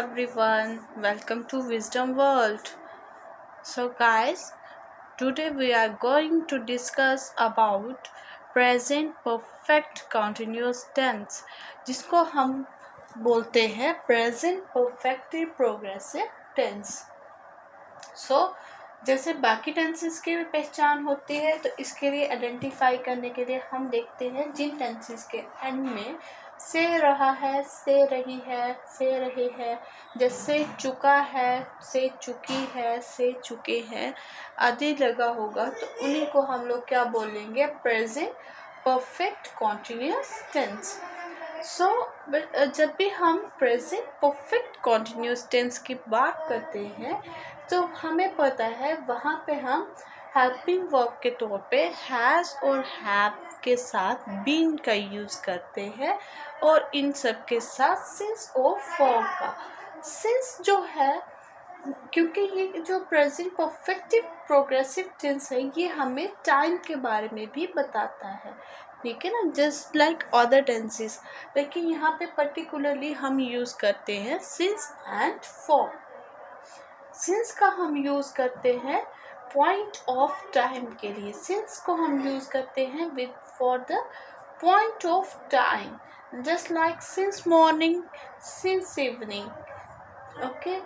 everyone, welcome to Wisdom World. So guys, today we are going to discuss about present perfect continuous tense, जिसको हम बोलते हैं present perfect progressive tense. So जैसे बाकी tenses की भी पहचान होती है, तो इसके लिए आइडेंटिफाई करने के लिए हम देखते हैं जिन टेंसेस के एंड में से रहा है, से रही है, से रहे हैं, जैसे चुका है, से चुकी है, से चुके हैं आदि लगा होगा, तो उन्हीं को हम लोग क्या बोलेंगे? Present perfect continuous tense. So जब भी हम प्रेजेंट परफेक्ट कॉन्टिन्यूस टेंस की बात करते हैं, तो हमें पता है वहाँ पे हम हेल्पिंग वर्ब के तौर पे हैज़ और हैव के साथ बीन का यूज़ करते हैं, और इन सब के साथ सिंस और फॉर का. सिंस जो है, क्योंकि ये जो प्रेजेंट परफेक्ट प्रोग्रेसिव टेंस है, ये हमें टाइम के बारे में भी बताता है, ठीक है ना, जस्ट लाइक अदर टेंसेस. लेकिन यहाँ पे पर्टिकुलरली हम यूज़ करते हैं सिंस एंड फॉर. सिंस का हम यूज़ करते हैं पॉइंट ऑफ टाइम के लिए. सिंस को हम यूज़ करते हैं with for the point of time, just like since morning, since evening. Okay,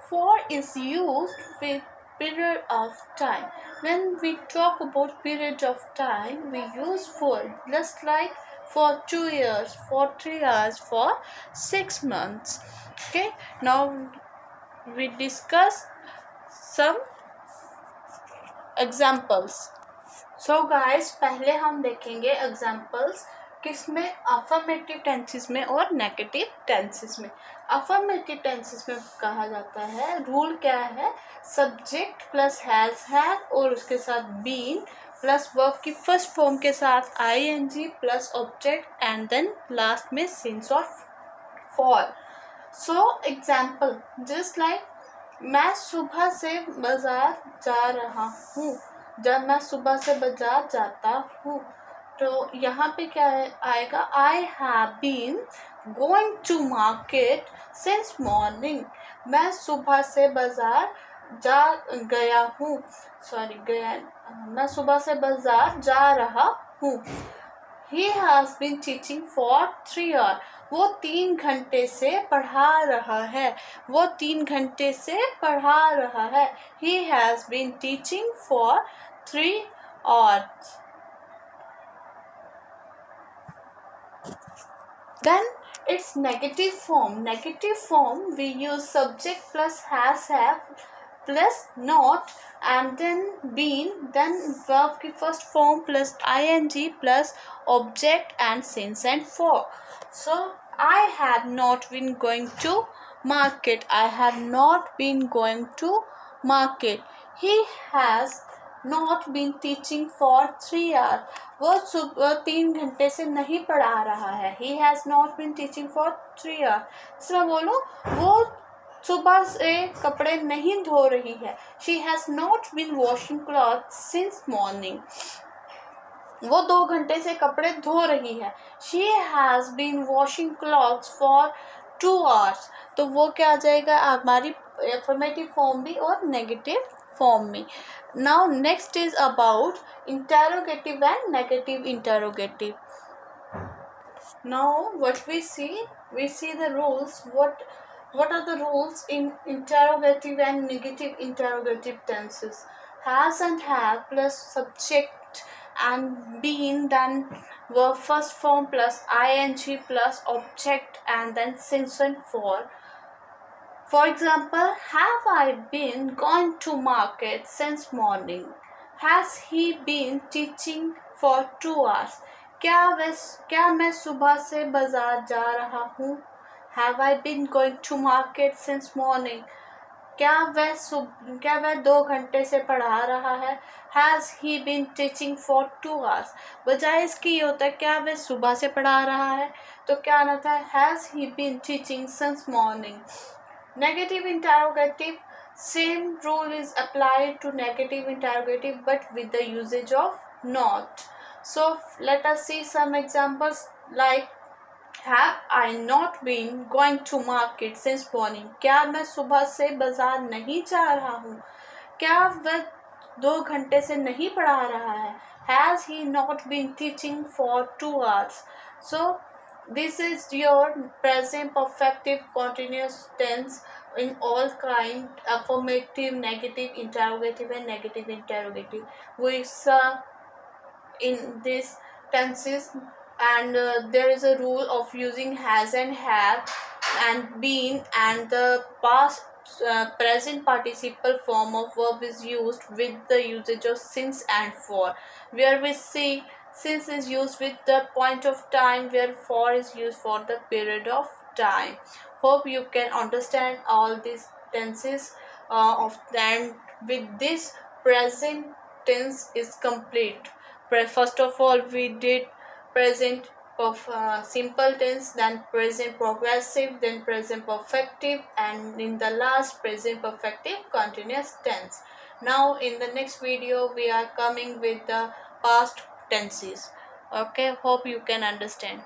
for is used with period of time. When we talk about period of time, we use for, just like for 2 years, for 3 years, for 6 months. Okay, now we discuss some examples. So guys, पहले हम देखेंगे examples किसमें? Affirmative tenses में और negative tenses में. Affirmative tenses में कहा जाता है, रूल क्या है? सब्जेक्ट प्लस हैज हैव और उसके साथ बीन प्लस वर्ब की फर्स्ट फॉर्म के साथ ING plus object and then last में सिंस और for. So example, just like मैं सुबह से बाजार जा रहा हूँ. जब मैं सुबह से बाजार जाता हूँ, तो यहाँ पे क्या आएगा? I have been going to market since morning. मैं सुबह से बाजार गया हूँ. मैं सुबह से बाजार जा रहा हूँ. He has been teaching for 3 hours. वो 3 घंटे से पढ़ा रहा है. वो 3 घंटे से पढ़ा रहा है. He has been teaching for 3 hours. Then it's negative form. Negative form, we use subject plus has have plus not and then been, then verb की first form plus ing plus object and since and for. So I have not been going to market. I have not been going to market. He has not been teaching for 3 hours. वो सुबह 3 घंटे से नहीं पढ़ा रहा है. He has not been teaching for 3 hours. इसमें बोलो, वो सुबह से कपड़े नहीं धो रही है. She has not been washing clothes since morning. वो 2 घंटे से कपड़े धो रही है. She has been washing clothes for 2 hours. तो वो क्या आ जाएगा? हमारी अफर्मेटिव फॉर्म भी और नेगेटिव फॉर्म में. Now next is about interrogative and negative interrogative. Now what we see the rules. What are the rules in interrogative and negative interrogative tenses? Has and have plus subject and been, then verb first form plus ing plus object and then since and for. For example, have I been going to market since morning? Has he been teaching for 2 hours? क्या मैं सुबह से बाजार जा रहा हूँ? Have I been going to market since morning? क्या वह 2 घंटे से पढ़ा रहा है? Has he been teaching for 2 hours? बजाय इसकी ये होता है क्या वह सुबह से पढ़ा रहा है, तो क्या आना था? Has he been teaching since morning? Negative interrogative, same rule is applied to negative interrogative but with the usage of not. So let us see some examples like Have I not been going to market since morning? क्या मैं सुबह से बाजार नहीं जा रहा हूँ? क्या वह 2 घंटे से नहीं पढ़ा रहा है? Has he not been teaching for 2 hours? So this is your present perfective continuous tense in all kind: affirmative, negative, interrogative, and negative interrogative. We saw in this tenses, and there is a rule of using has and have and been, and the past present participle form of verb is used with the usage of since and for, where we see since is used with the point of time, where for is used for the period of time. Hope you can understand all these tenses of and with this present tense is complete. First of all, we did present of simple tense, then present progressive, then present perfective, and in the last present perfective continuous tense. Now in the next video we are coming with the past tenses. Okay, hope you can understand.